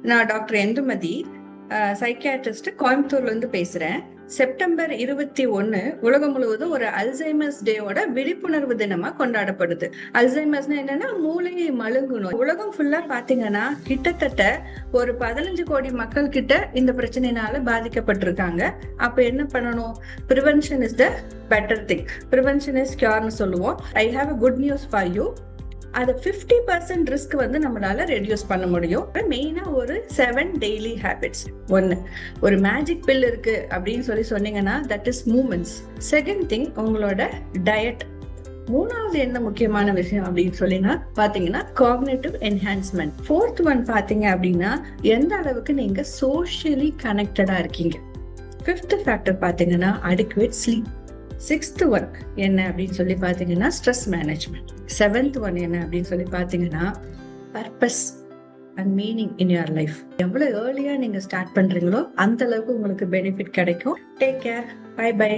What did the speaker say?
நான் doctor Indumathi, psychiatrist, கோயம்புத்தூர்ல இருந்து பேசுறேன். செப்டம்பர் 21 உலகம் முழுவதும் ஒரு அல்சைமர்ஸ் டேவோட விழிப்புணர்வு தினமா கொண்டாடப்படுது. அல்சைமர்ஸ்னா என்னன்னா மூளையை மழுங்கணும். உலகம் ஃபுல்லா பாத்தீங்கன்னா கிட்டத்தட்ட ஒரு 15 கோடி மக்கள் கிட்ட இந்த பிரச்சனையினால பாதிக்கப்பட்டிருக்காங்க. அப்ப என்ன பண்ணணும்? Prevention is the better thing. Prevention is கியூர்னு சொல்லுவோம். I have a good news for you. அது 50% ரிஸ்க் வந்து நம்மளால ரெடியூஸ் பண்ண முடியும். மெயினா ஒரு 7 டெய்லி ஹேபிட்ஸ். ஒன்னு, ஒரு மேஜிக் பில் இருக்கு அப்படின்னு சொன்னீங்கன்னா that is moments. Second thing, உங்களோட டயட். மூணாவது என்ன முக்கியமான விஷயம் அப்படின்னு பாத்தீங்கன்னா காக்னிட்டிவ் என்ஹான்ஸ்மெண்ட். ஃபோர்த் ஒன் பாத்தீங்க அப்படின்னா எந்த அளவுக்கு நீங்க சோஷியலி கனெக்டடா இருக்கீங்க. ஃபிஃப்த் ஃபேக்டர் பாத்தீங்கன்னா அடிக்குவேட் ஸ்லீப். சிக்ஸ்த் ஒன் என்ன அப்படின்னு பாத்தீங்கன்னா ஸ்ட்ரெஸ் மேனேஜ்மெண்ட். செவன்த் ஒன் என்ன அப்படின்னு பாத்தீங்கன்னா purpose and meaning in your life. எவ்வளவு ஏர்லியா நீங்க ஸ்டார்ட் பண்றீங்களோ அந்த அளவுக்கு உங்களுக்கு பெனிஃபிட் கிடைக்கும். Take care. Bye by.